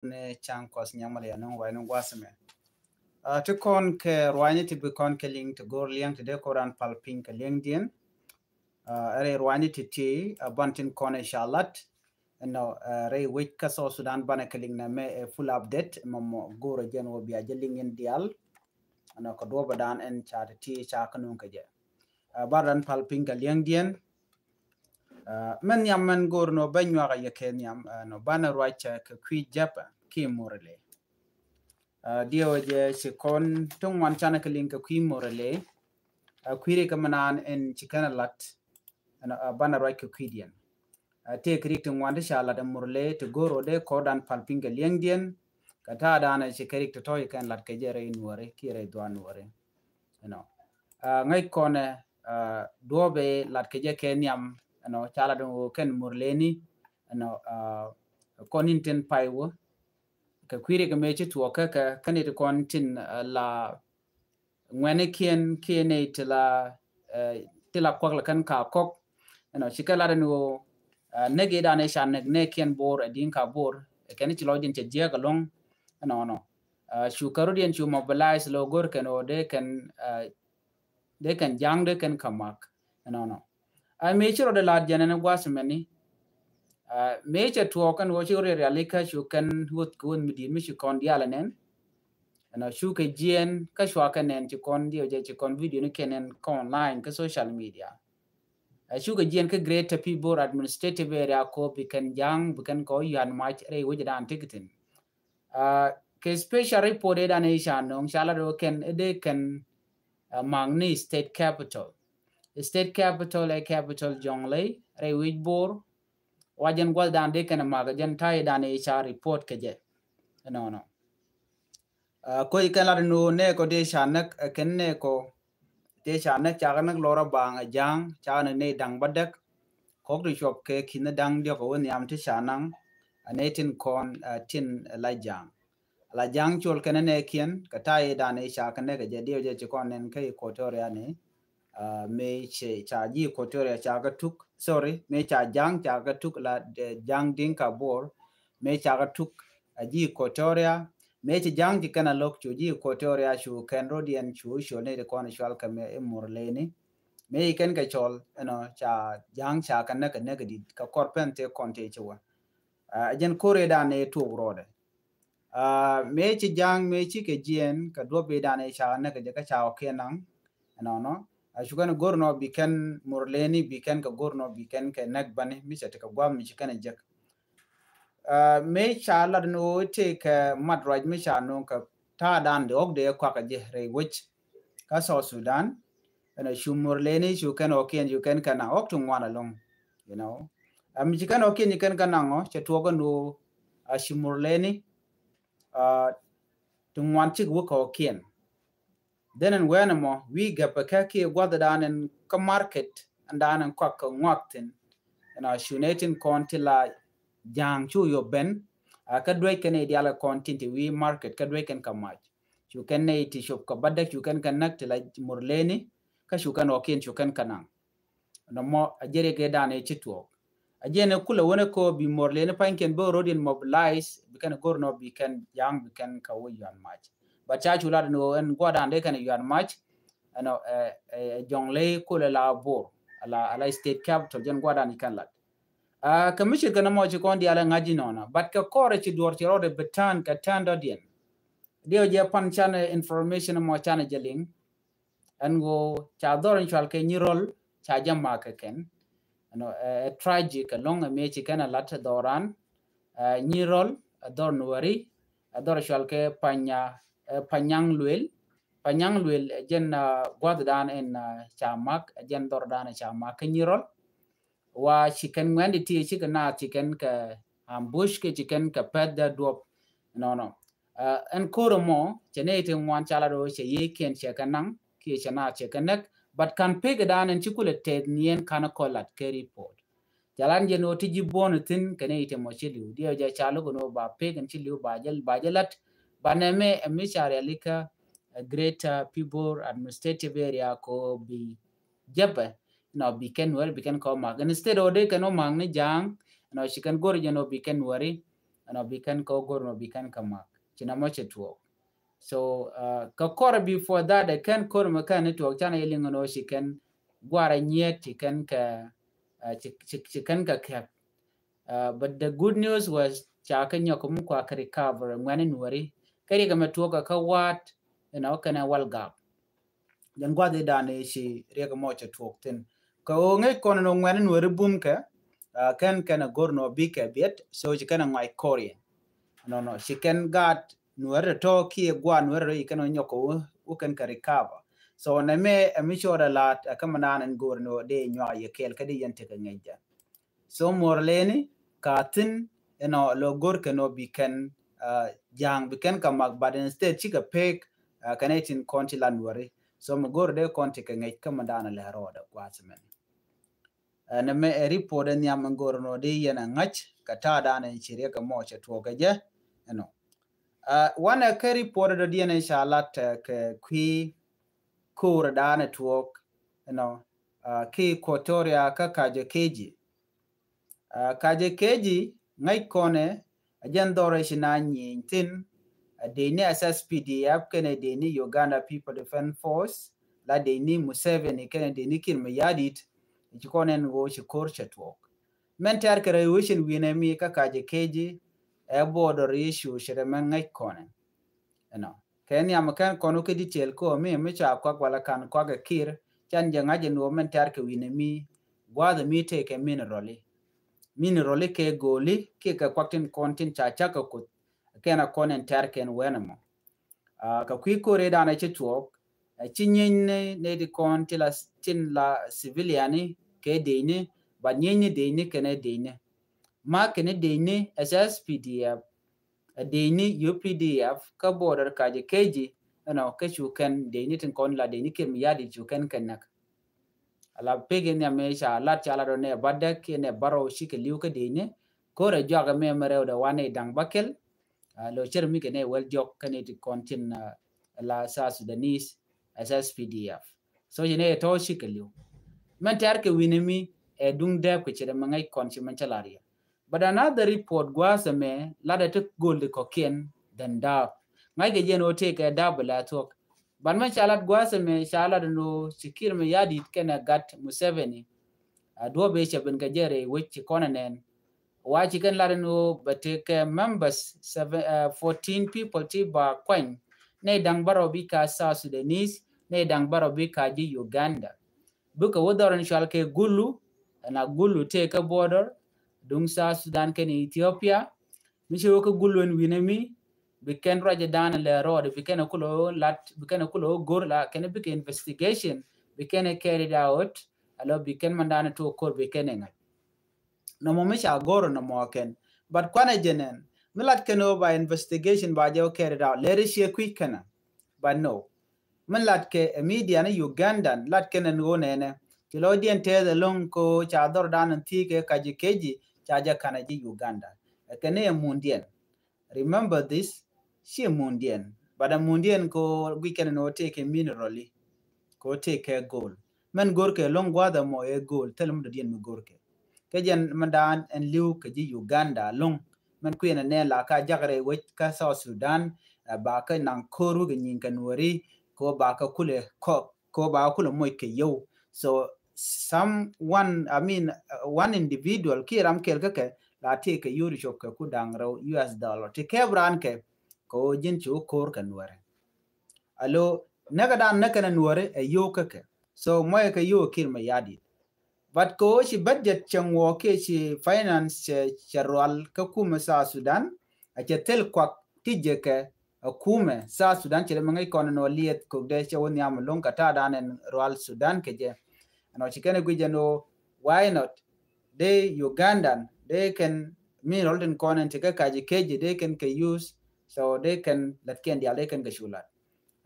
ne chang kos nyamal ya non wa non wasme to kon ke rwani ti be kon ke ling to gor liang to de koran palping ke liang dien are rwani ti ti bantin kon inshallah no re wait ka so sudan bana ke ling na me full update mo goro jen wo biya jeling en dial no ko do badan en cha ti cha kanun ke je baran palping ke liang dien men yam men gor no banyo ga yeken yam no bana rwacha ke kwi japa ki morale dio je si kon tung wan chana ke link kwi morale kwire ke manan en chikana lat bana rwacha kwi dien te kri tung wan de shala de morale to goro de kodan palpinga lieng dien kata dana si kri to toy kan lat ke jere nuore kire dwan nuore no ngai kone dobe lat ke je kenyam no chala do ken murleni no konin ten paiwo ka kwire ka meche tuo ka kanit kon tin la ngwene kiene tila kwakla kan ka kok no chikala no nege dane shan ne kien bor adin ka bor ken chilo din che je galong no shu karudien shu mobilize lo gor ken o de kan jang de kan kamak no I meche de la janene gwasmeni meche tuo kan wo chore realika shu kan hut kun midi mi shu kon dialanen na shu ke jien ka shwa kanen ti kon dio je kon video ni kenen kon online ka social media shu ke jien ka great people administrative area ko bi kan jang bi kan ko yan match re wo dan ticketing ke special report da ne sha no shala do ken de kan mangni state capital a capital jonglei re wij bor wajen gwal dan de kana maga jan tai dan e cha report ke je no ko ikala no ne ko de shanak ken ne ko de shanak cha ganak lora bang jang cha ne dang badak ko du shop ke kin dang de ko woni am ti shanang anetin kon tin la jang chol ken ne kien ka tai dan e cha kan ne ke je de je kon nen ke ko toria ne me che cha ji ko toria cha ga tuk sorry me cha jang cha ga tuk la jang ding ka bor me cha ga tuk ji ko toria me che jang ji kana lok chu ji ko toria shu ken rodian chu shu ne de kon shwal ka me morleni me ken ka chol no cha jang cha kan ne ka di ka korpen te kon te chwa jen kore da ne tu rode me che jang me chi ke jien ka do be da ne cha ne ka je ka cha o kenang no shukan gorno biken morleni biken ka gorno biken ka nak bane mi se ka gwam mi chikana jak me cha la no te ka madraj mi cha no ka ta dan de ok de kwa ka je re wich ka so sudan ana shu morleni shu kan oken you kan kana ok tu wana long you know mi chikana oken kan kana ngo che to ga no shu morleni tu wan chik wo ka oken then when mo we get pa ki gwada dan en ka market and dan en kwa ka ngwaktin na shunetin kontila jang chu yo ben ka dwe ken ideal content we market ka dwe ken ka match you can ne ti shop ka badak you can connect la murleni ka shu kan okin shu kan kanang no mo ajere ke dan e chitwo ajene kula wona ko bi morleni panken bo rodin mobilize bi kan gorno bi kan jang bi kan ka wo yan match but cha chula no en goda ande kan yan match ano jongle kula la bor ala state capital jen goda ni kan lat commission kana mo kon di ala ngaji nona but ka kore ci dor ci rode betan ka tando dien dio je pan chan information mo chan jeling an go cha dor chal ke nyirol cha jamma ka ken ano tragic long me ci kana lat doran nyirol dor nuari dor chal ke panyang luel jen god dan en chamak jen dor dan chamak nyirol wa chicken ngandi ti chicken na chicken ka ambush ke chicken ka pedda dop no en koromo chenete ngwan chala do che yeken che kanang ki chana che kanek but kan pege dan en chikule te nien kana kolat ke report jalan je no tiji bonu tin kane ite mo chili dio ja chalo no ba pegen chili ba jalat baneme emishare alika greater people administrative area ko bi jaba no biken wer biken ko mag instead ode kano mag ni jang no chicken gor je no biken wari no bikan ko gor no bikan kamak china moche tuo. So ka kor before that I can kor makan to chana ilingo no she can gwara nyet chicken ka chicken ka kep. But the good news was chaka nyokum kwa ka recover ngwane nwari kari ka matuoka ka wat kana walgap then gwa de dane she rega mocha tuok tin ka o ngai kono no ngwane nwari bum ka kan kana gorno bike bit so she kana ngai korean no she can got nwari to ki gwa nwari kana nyoko u kan ka recover so na me mi chora lat kama nan gorno de nya ye kel kadi yente ka ngai so morleni katin lo gor ke no biken jang biken ka mag but instead chika pek kanetin konti landwari so mo gor de konti ke ngai ka mandana le roda kwatmen na me report en yam gor no de yana ngach ka ta dana chire ka mo che to ga je wana ka report do de na shalat ke kwi kur dana tuok ki kotoria ka kaje keji kaje keji ngai kone ajan dore shina nyintin deni SSPDF kene deni Uganda People Defense Force la deni Museveni kene deni Kirmayadit chikone ngo chikor chatwok mentar kare wishin winemi ka kaje keji e border issue shirema ngai kone kenya makan kono ke detail ko me cha kwa wala kan kwa ga kir chan janga je no mentar ke winemi gwa the mite ke minerali ke goli ke ka kwaktin kontin cha ka kut kena konen terken wenamo ka kwi kore dana chituok chinyin ne di kontila tin la civiliani ke deine ba nyenye deine kene deine ma kene deine SSPDF deine UPDF ka border ka je keji ke chuken deine tin kon la deine ke miyadi chuken kenak ala pege ne me sha la chala do ne badek ne baro shike liuke deine kore joga me mere do wane dang bakel lo cher mi kene wel jok kane ti kontin la sa Sudanese SSPDF so yene to shike liu men tar ke winemi e dung de ko chere mangai konchi manchalaria but another report gwasa me la da tek gold ko ken dan da ngai ge jeno te ke dabla tok ban man chalat gwasa me chalat no sikir me yadi kena gat Museveni do be cheben ga jere which konanen wachi kan larino bateke members 14 people ti ba kwen ne dang baro bi ka South Sudanese ne dang baro bi ka ji Uganda buka wodoran shalke gulu na gulu te ka border dung South Sudan ken Ethiopia misho ko gulu en winemi biken raja dan le road biken kulo gor la ken bi investigation biken carried out alo biken mandana to kor biken ngai no mo misha goro no mo ken but kwana jenen milat ken over investigation ba je carried out let it share quick kana but no milat ke media na Ugandan lat ken ngo nene kilo dien te the long ko cha dor dan ti ke kaji keji cha ja kana ji Uganda kene mundien remember this she mundien but a mundien ko weekend no take minerally ko take gold men gorke long gwada mo e gold telum do dien mi gorke kejen mandan en liu ke ji Uganda long man kwena ne la ka jagre we ka South Sudan ba ka nan koru ge nyin kanwari ko ba ka kule ko ba kule moy ke yo so one individual ki ram kel ke la te ke yuri shop ke ku dangro US dollar te ke bran ke ko jin chu kor kanware alo naga dan nakana nware e yo ke so moy ke yo kir ma yadi but ko shi budget changwo ke shi finance charwal ka kuma sa Sudan a tel kwa tije ke kuma sa Sudan chele mangai kono no liet ko de che woni am long kata danen royal Sudan ke je no chikene gujano why not they Ugandan they can mean olden kono tika kaji keji they can use so they can let ken dia they can gashulat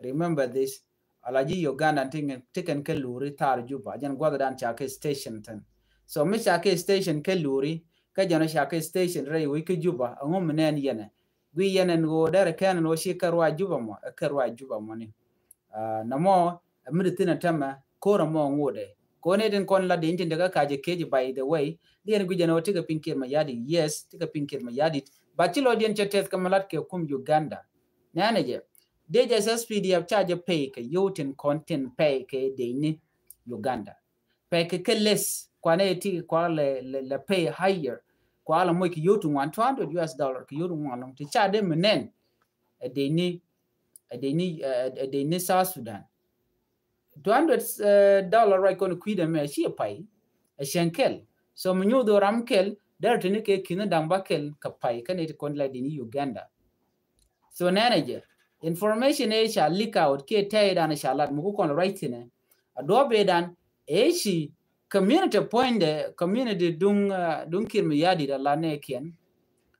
remember this alaji Uganda tiken ke luri tar juba jan gwada dan chake station tan so mi chake station ke luri ka jana chake station rai wi ke juba ngom nen yene wi yene go dare kan no shi karwa juba mo ni namo amritina tama kora mo ngode ko ne den kon la den daga kaje keji by the way den gu jana tika pinkir ma yadi yes tika pinkir ma yadi bachilo dien chetes kamalat ke kum Uganda nanaje they just SPDF charge pay ke yotin content pay ke deni Uganda pay ke less kwane ti kwa le pay higher kwa la mo ki yotu $100 ki yotu ngwan ti charge menen deni South Sudan $200 right kono kwida me shi pay a shenkel so mnyu do ramkel dar tini ke kina dambakel ka pay kane ti kon la deni Uganda so nanaje information shall leak out ke tay dan shalat mu kon right ne adobe dan shi community point community dung kirmi yadi da lane ken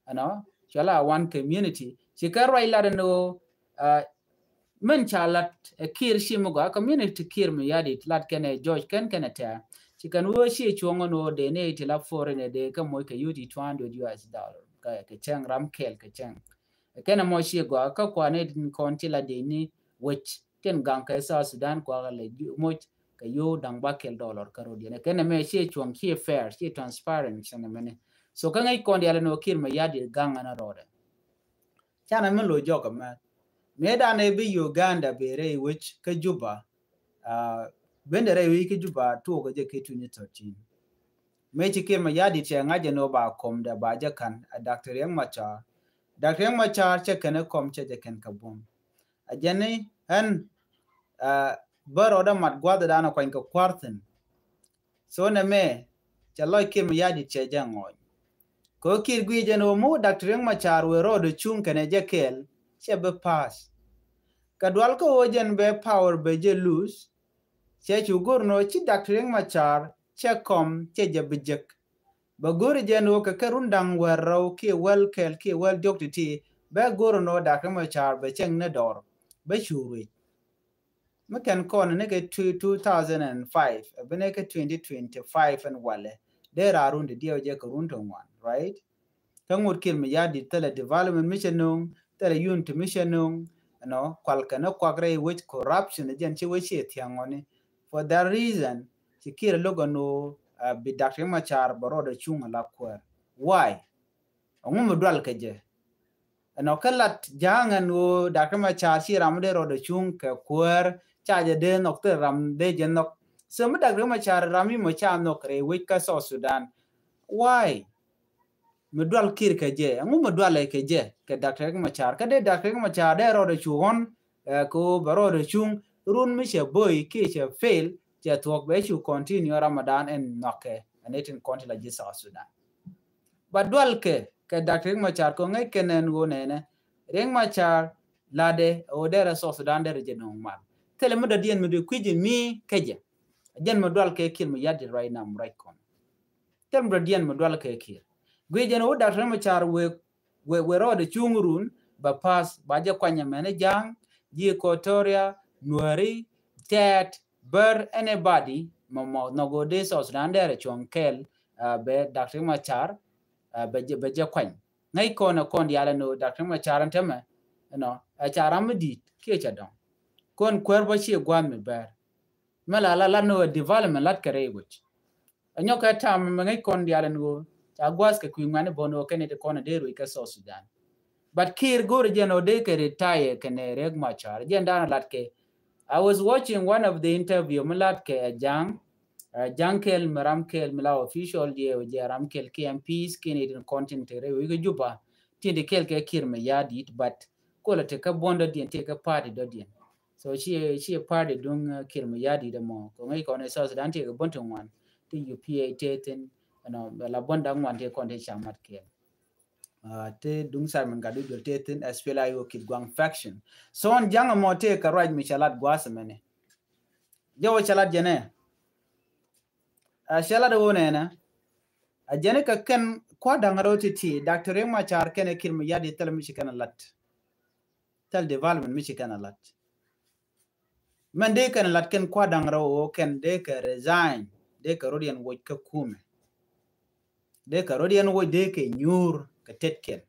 ano shala one community shikar ila no men chalat kir shimugo community kirmi yadi lat ken George ken ta chikan wo shi chongo no de ne tila foreign de ka mo ka yudi $200 ka chang ram kel ka chang kena mo shi go ka kwane din konti la de ni which ten gang ka South Sudan kwa le mo ka yo dang bakel dollar ka rodi ne kena me shi chong shi fair shi transparent sana mene so ka ngai kondi ala no kir ma yadi gang ana rode chana me lo joga ma me da ne bi Uganda bere which ka Juba bendere wi ki Juba to ga je ke 2013 me chi kir ma yadi che ngaje no ba kom da ba je kan Dr. Yang Machar che kana kom che je kan kabum ajani han baro da mat gwada da na kwan ka kwartin so na me che loy kir ma yadi che jango ko kir gwi je no mu Dr. Yang Machar we ro de chung kana je kel che be pass kadwal ko wojen be power be je lose che chugurno chi Dr. Yang Machar che kom che je bijek ba gori jeno ka karundang werro ki wel kel ki wel doktiti ba gurno Dr. Machar be cheng ne dor be shuri mekan kon ne ke 2005 bene ke 2025 and wale there are around the dio je karunto one right kangur kir me yadi tele development mission nung tele unity mission nung no kwalkana kwagre which corruption gen chi we che tiangone for that reason sikira logo no be Dr. Machar baroda chunga la kwer why ngum dwal keje no kalat jangan no Dr. Machar shi ramde roda chung ka kwer chaje de nok te ram de jenok sem Dr. Machar rami mo cha no kre we ka so Sudan why medwal kir keje ngum dwal keje ke Dr. Machar ka de Dr. Machar de roda chuon ko baroda chung run mi she boy ki she fail je talk be you continue Ramadan and noke and it in continue like this Sudan but dual ke Dr. Machar ko ngai kenen go nene Reng Machar lade o dera South Sudan dera je no mal tele mo da dien mo de kwiji mi keje jen mo dual ke kir mo yadi right now right kon tem do dien mo dual ke kir gwe no Dr. Machar we ro de chungurun ba pass ba je kwanya mene jang ji Equatoria Nuari Tet Ber anybody momo no go de South Sudan dere chonkel be Dr. Machar be je kwan ngai kono kon yala no Dr. Machar anteme no a charam di ke chadon kon kwerbo chi gwam ber mala la no development lat kare goch anyoka tam ngai kon yala no agwas ke kwingane bono kene de kono de ro ka South Sudan but kir gore je no de ke retire kene Reng Machar je ndana lat ke I was watching one of the interview Malat ke Jankel Maramkel Mila official je Ramkel KMPs Canadian content we Juba tindi kel ke kir me yadi but kola te ka bonda dien take a party do dien so she party dung kir me yadi de mo ko ngai ko ne so dan te bonto wan ti UPA teten no la bonda wan te konte chamat ke te dung Simon Gadu jol teten SPLA yo kid gwang faction so on janga mo te ka raj mi chalat gwasa mene jawo chalat jene chalat wona na a jene ka ken kwa dangaro ti Dr. Reng Machar ken kir mi yadi tel mi kana lat tel development mi kana lat man de kana lat ken kwa dangaro o ken de ka resign de ka rodian wo ka kume de ka rodian wo de ke nyur ka tetken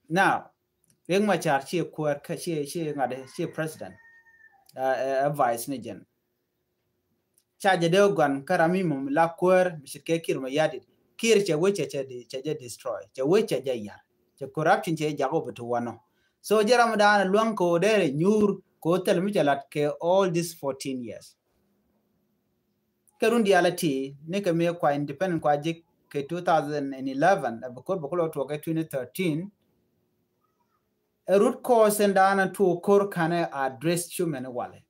now Reng Machar chi kwar ka chi ngade chi president vice ni jen chaje de gwan karami mum la kwar mi ke kir mi yadi kir che weche che destroy che weche je ya che corruption che jago betu wano so jaram dan luang ko dere nyur ko tel mi chalat ke all these 14 years kerundi alati ne ke me kwa independent kwa jik ke 2011 bokolo to ke 2013 a root cause and dana to kor kana address human wale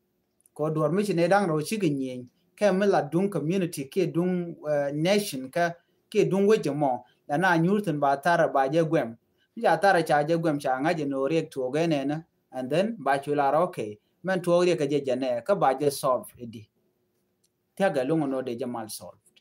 ko dor mi ne dang ro chi gnyen ke mela dung community ke dung nation ke dung weje mo na nyurten ba tara ba je gwem ja tara cha je gwem cha ngaje no rek to gene na and then ba chula okay men to rek je jane ka ba je solve edi taga lungo no de jamal solved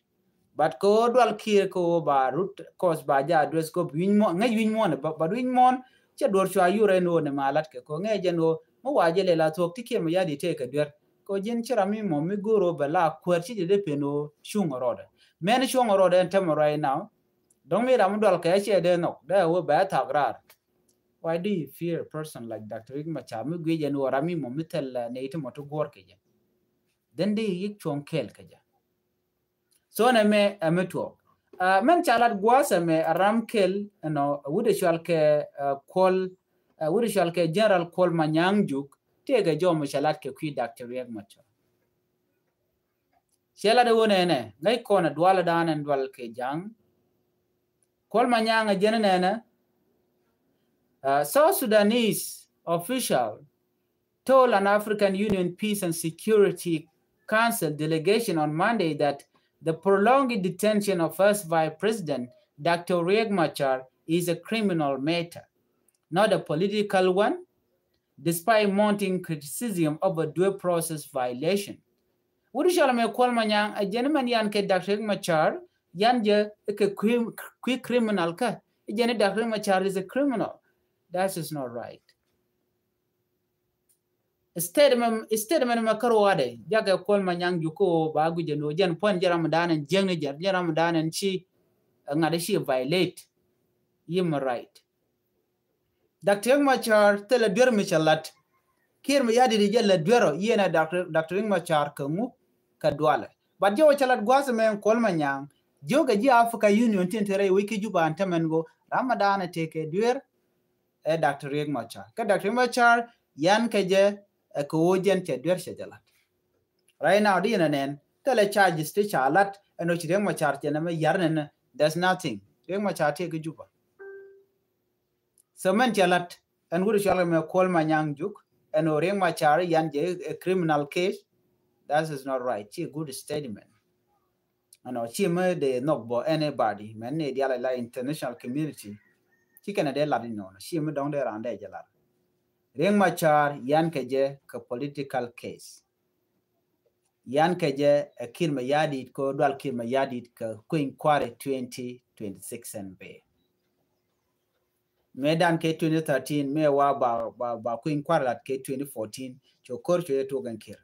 but ko dwal kir ko ba root cause ba ja address ko win mo ngai win mo ba win mo che dor chwa yure no ne malat ke ko ngai je no mo waje le la tok tike mo yadi te ka der ko jin chira mi mo mi goro bala kwerchi de peno shungorode men shungorode en tem right now don't me ram dwal ka che de no da wo ba tagrar why do you fear a person like Dr. Igmacha mi gwe je no rami mo mitel ne ite mo to gor ke je then de yik chon kel ke je so na me ameto men chalat gwasa me ramkel no wude shal ke kol wude shal ke general kol manyangjuk tege jo mo shalat ke kui Dr. Igmacha shela de wone ne ngai kona dwala danen dwal ke jang kol manyanga jene ne South Sudanese official told an African Union Peace and Security Council delegation on Monday that the prolonged detention of first Vice President Dr. Riek Machar is a criminal matter, not a political one, despite mounting criticism of a due process violation. What is me call manyang a gentleman yan ke Dr. Riek Machar yan je quick criminal ka jen Dr. Riek Machar is a criminal. That is not right. Statement makarwade jaga kol manyang juko bagu jeno jen pon jaram danen jengne jaram danen chi ngade shi violate human right. Dr. Machar tele dur michalat kir mi yadi di jella duro yena Dr. Machar kamu kadwala but jo chalat gwasa men kol manyang joga ji Africa Union tintere wiki juba antamengo Ramadan take dur Dr. Machar ka Dr. Machar yan keje ko wojen te dur shajalat right now di nanen tele charges te chalat eno Riek Machar te na me yarnen there's nothing Riek Machar te ke juba so men chalat and would shall me call manyang juk and Riek Machar yan je a criminal case that is not right chi good statement ano chi me de not bo anybody men ne dia la international community chi kana de la no chi me dong de rande jalat Riek Machar yan keje ka political case yan keje a kirma yadi ko dwal kirma yadi ka queen kware 2026 and be medan ke 2013 me wa ba queen kware lat ke 2014 chokor to gankir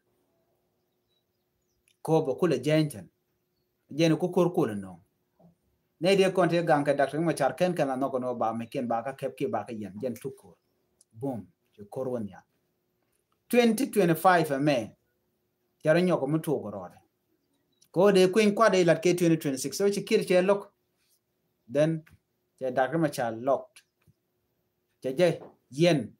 ko ba kula jenten jenu ko kor no ne de konte ganka Dr. Machar ken kana no kono ba meken ba ka kep ke ba ka yen tukor boom chokor wonya 2025 me yaro nyoko mutu gorore ko de queen kware lat ke 2026 so chikir che lok then the Dr. Machar locked jeje yen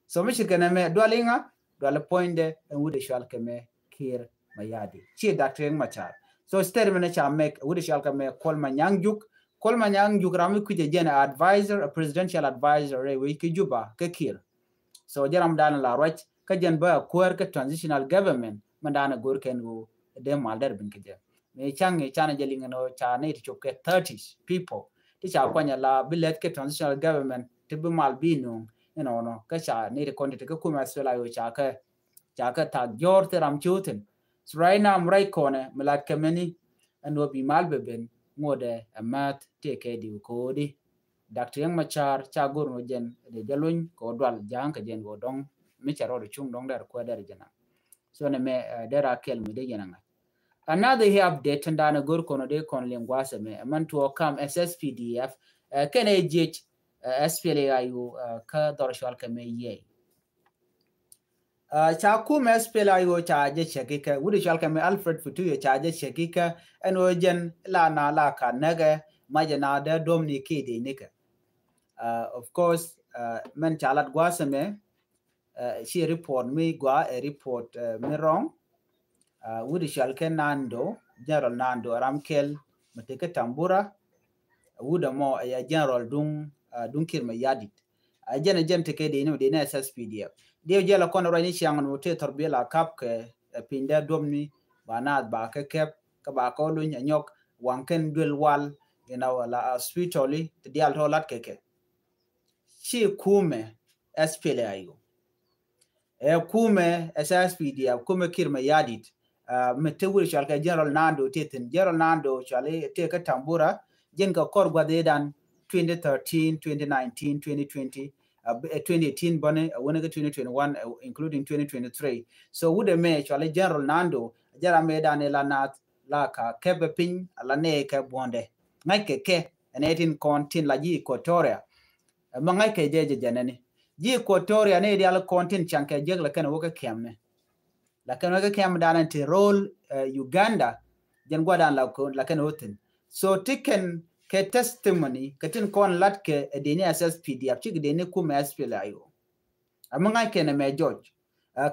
so mi shikana me dwalinga dwala poinde and wude shal keme kir mayadi chi Dr. Machar so statement cha make wude shal keme kol manyang juk rami kuje jen advisor a presidential advisor we ki juba ke kir so jaram dan la roch ka jen ba kwer ka transitional government mandana gor ken go de malder bin ke me changi chana jelinga no cha ne to ke 30 people ti cha kwanya la bilet ke transitional government to be malbino no ka cha ne ko ndite ko kuma sela yo cha ka ta jor te ram chutin so right now am right corner milat kemeni and will be malbeben ngode amat te ke di ko di Dr. Yang Machar cha gor no jen de jalun ko dwal jang ka jen go dong mi cha ro chung dong der ko der jana so ne me dera kel mi de jana another here update and dana gor kono de kon lingwase me man to come SSPDF can age SPLAIU ka dorshwal ka me ye cha kuma spela yo cha je shakika wudi shalka me Alfred Futu yo cha je shakika en ojen la na la ka nege majana da domni kidi nika of course men chalat gwasame she report me gwa a report me wrong wudi shalka nando general nando ramkel mateke tambura wuda mo ya general dung kirma yadit jena gente ke de no de na SSPDF de jela kono rani chiang no te torbe la kap ke pinda domni banat ba ke kep ka ba ko lu nyok wanken dul wal la spiritually te dial to lat ke chi kume SPLA ayo kume SSPDF kume kirma yadit mete wuri shalka general nando teten general nando chale te ka tambura jen ka kor gwa de dan 2013 2019 2020 2018 bone wona 2021 including 2023 so wude me chale general nando jara me dan la nat la ka kebe pin la ne ke bonde ngai ke enetin kontin la ji Equatoria ma ngai ke je janani ji Equatoria ne dial kontin chanke jeg la kana woka kemme la kana woka kem dan ti role Uganda jen gwa dan la kana hoten so tiken ke testimony katin kon lat ke deni SSPDF chig deni kuma SPLA ayo amanga ke na me George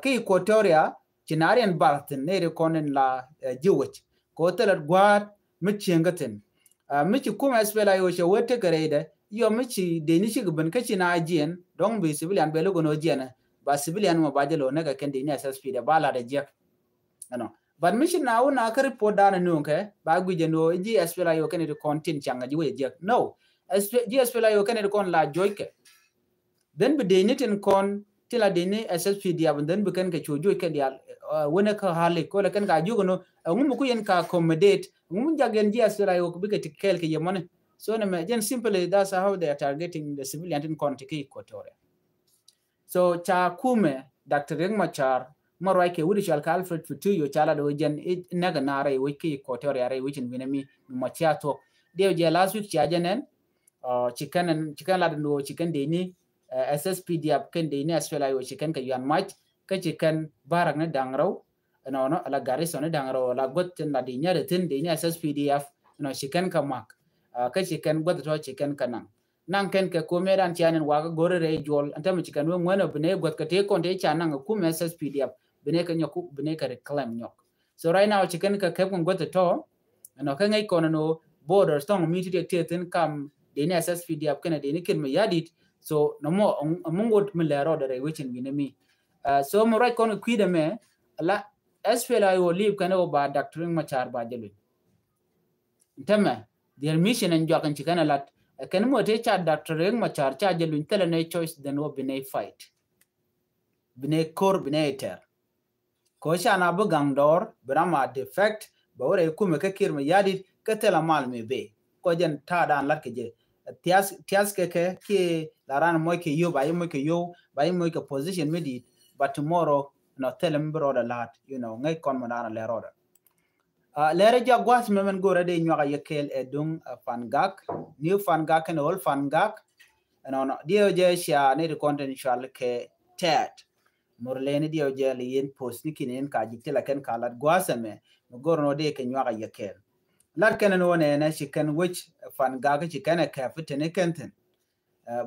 ke Equatoria chinarian barton ne re konen la jiwich ko telat gwa michengaten michi kuma SPLA ayo she wote garede yo michi deni chig ban kachina ajien dong be civilian be logo no jena ba civilian mo bajelo ne ka ken deni SSPDF bala de jek ano but mission now na ka report dana nunke ba guje no ji SPLA yo ken de content changa ji we jek no ji SPLA yo ken de kon la joyke then be de nitin kon tila de ni SSPDF then be ken ke chojo ke dia wona ka hale ko la ken ga jugo no ngum ku yen ka accommodate ngum jagen ji SPLA yo be ke tikel ke yemone so na me just simply that's how they are targeting the civilian in Contiki Equatoria so cha kume Dr. Riek Machar marwai ke wudi shal Alfred Futu yo chala do jen naga nare wiki Equatoria re wichin winami machia to de je last week cha jenen chicken la do chicken de ni SSPDF ken de ni asfela yo chicken ka yan match ka chicken barak na dangraw no ala Garissa na dangraw la gotten la de nyare tin de ni SSPDF no chicken ka mak ka chicken god to chicken kanang nan ken ke ko medan chanen waga gore re jol antama chicken we ngwana bne god ka te kon te chanang ku SSPDF bine ka nyoku bine ka reclaim nyok so right now chicken ka kep kon goto to no ka ngai kono no border stong miti de teten kam de ne SSPDF kana de ne kin me yadit so no mo mungot mi lero de wichin binemi so mo right kono kwide me la SPLA yo leave kana ba Dr. Riek Machar ba jelu ntama their mission en jokan chicken lat kan mo te cha Dr. Riek Machar cha jelu tele ne choice den wo bine fight bine kor bine ter ko shana bu gangdor brama defect bawre kuma ka kirma yadi ka tela mal me be ko jen ta dan lat ke je tias ke laran mo ke yo ba mo ke position medi but tomorrow no telem bro da lat ngai kon mo dana le roda lere ja gwas memen gore de nyoga yekel edung fangak new fangak and all fangak no dio je sha ne de confidential ke tet morleni dio je li yen post ni kinen ka jitela ken kalat gwasame gor no de ke nyaga yekel lat ken no ne na chicken which fangak chicken ka fitene kenten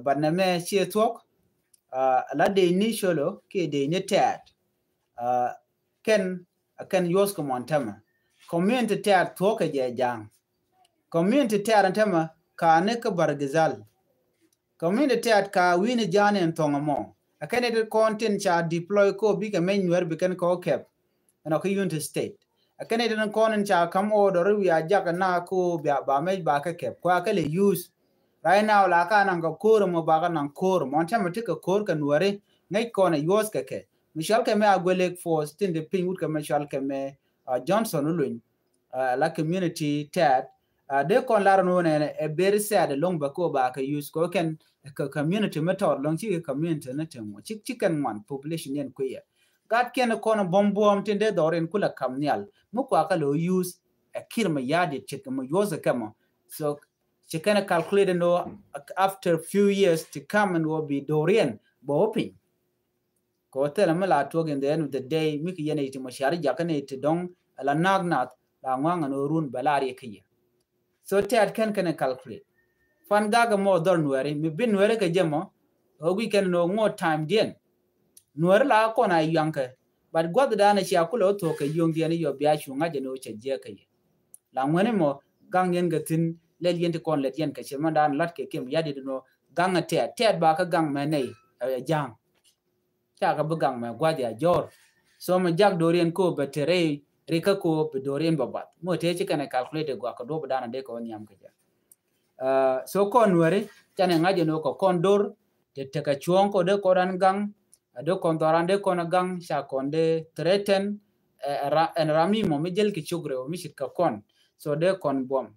but na me chi talk la de initial ke de ne tet ken yos ko montama community tet talk je jang community tet antama ka ne ka bargazal community tet ka wini jane ntongamo akane de content cha deploy ko bi ka menwer bi kan ko kep ko unit state akane de content cha kam order wi ajaka na ko ba me ba ka kep ko akale use right now la ka nan ko kor mo ba ka nan kor mo antama tika kor kan ware ngai ko na yos ka ke Michelle ke me agwelek for still the ping would ka Michelle ke me Johnson ulun la community tat de kon la no ne e very sad long ba ko ba ka use ko ken ka community method long chi community na temo chicken one population yen ko ya gat ken ko no bombom tinde doren kula kamnial mu ko ka lo use a kirma yadi chicken mo yoza kama so chicken calculate no after few years to come and will be dorian bo open ko tele mala to in the end of the day mi ki yene ti mashari jakane ti dong la nagnat la ngwanga no run balari kiye so ted kan calculate fan gaga mo dor nuere mi bin nuere ke jemo o weekend no ngo time dien nuere la ko na yanke but god da na sha kulo to ke yongi ani yo bia shu ngaje no che je ke la ngene mo gang yen gatin le yen ti kon le yen ke chema dan lat ke kim yadi no gang ted ba ka gang me nei jang ta ka bu gang me gwa dia jor so ma jak dorien ko betere rika ko be dorien babat mo te chi kana calculate gwa ko do dana de ko nyam ke so kon nuere chane ngaje no ko kon dor te ka chuon ko de ko ran gang do kon dorande kon gang sha kon de threaten en rami mo mi jel ki chugre o mi shit ka kon so de kon bom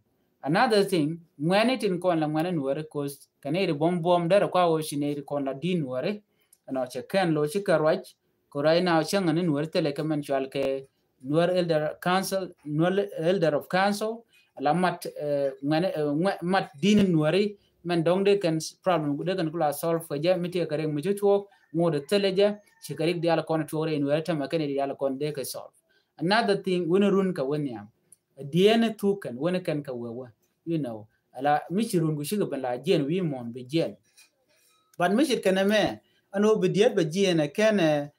another thing when it in kon la when nuere cause kanere bom de kwa o shine kon la din nuere no che ken lo chi ka rach ko rai na changa ni nuere tele ka men chal ke nuere elder council nuere elder of council la mat mat din nuere men dong de kan problem de kan kula solve ko je miti ka reng mi chuo ngode teleje chikarik de ala kon tuore nuere ta makene de ala kon de ka solve another thing when run ka wenya diene tukan when kan ka wewe you know ala michirun gu shiga bala jen wi mon be jen but michir kana me ano be diet be jen ken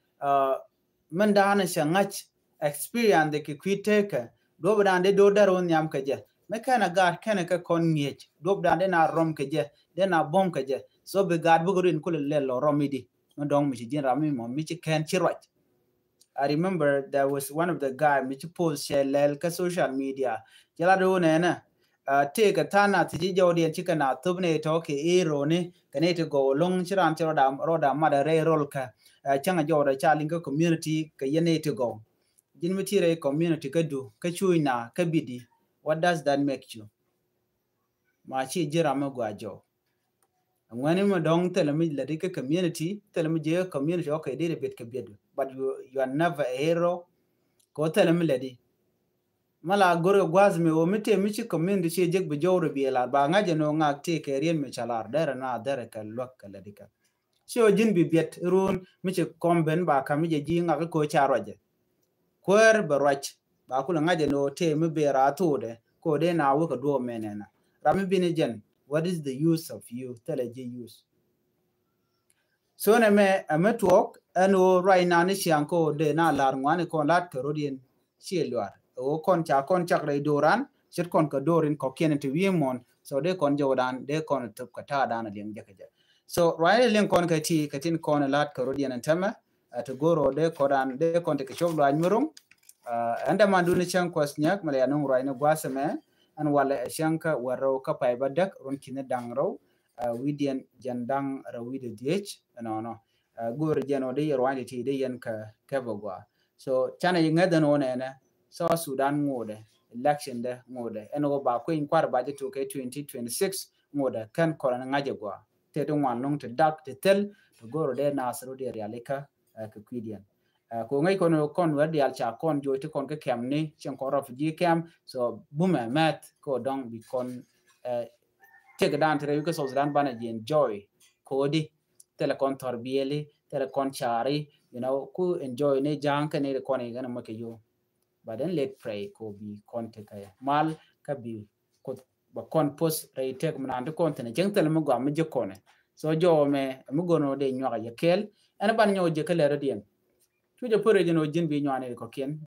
man dana shangach experience de ki kwiteka do badande do daron nyam ka je me kana gar kana ka kon ngej do badande na rom ka je de na bom ka je so be gad bu gurin kul le lo romidi no dong mi jen rami mo mi ci ken ci roj I remember there was one of the guy which post share lel ka social media jala do na take a tana ti jodi en chikana tubne to ke ero ne kane to go long chiran chiro da roda mada re rol ka changa joda chalinga community ka yene to go jin mitire community ka du ka chuina ka bidi what does that make you ma chi jira ma gwajo ngani ma dong tele mi la dika community tele mi je community okay did a bit ka bidu but you are never a hero ko tele mi ledi mala gore gwazme o mite michi community che jeg be jowro bi la ba ngaje no ngak te ke rien me chalar dere na dere ka lok la dika so jin bi bet run michi komben ba ka mi je ji ngak ko charoje kwer barach ba kula ngaje no te mi be ra tude ko de na wo ka do menena rami bini jen what is the use of you tele je use so na me ametwok eno right now ni sianko de na lar ngwane ko lat ko rodien chielwar o kon cha kon chakre doran chit kon ka dorin ko kenen to wimon so de kon jodan de kon to kata dana leng jakaje so right leng kon ka ti katin kon lat ko rodien antama to goro de kodan de kon te choblo anyurum anda manduni chang kwasnyak mala yanung right no gwasame an wala shanka waro ka pay badak ron kine dangro widian jandang rawide diech no gor jeno de yerwani ti de yen ka kebogwa so chana yingadan onena so Sudan ngode election de ngode eno ba ko in kwar ba to ke 2026 ngode kan korana ngaje gwa te do wan long te dak te tel to goro de nasro de realika ka kwidian ko ngai kono kon wadi al cha kon jo te kon ke kem ni chen ko rof ji kem so bume mat ko dong bi kon take down to the so Sudan bana ji enjoy ko di tele kon torbieli tele kon chari you know ku enjoy ne janka ne ko ne gana make yo but then let pray ko bi konte kaya mal ka bi ko ba kon post ray tek man ande konte ne jengtel mo gwa mi jekone so jo me mo gono de nyoga yekel ana ban nyoje kale radien tu je pore jeno jin bi nyane ko ken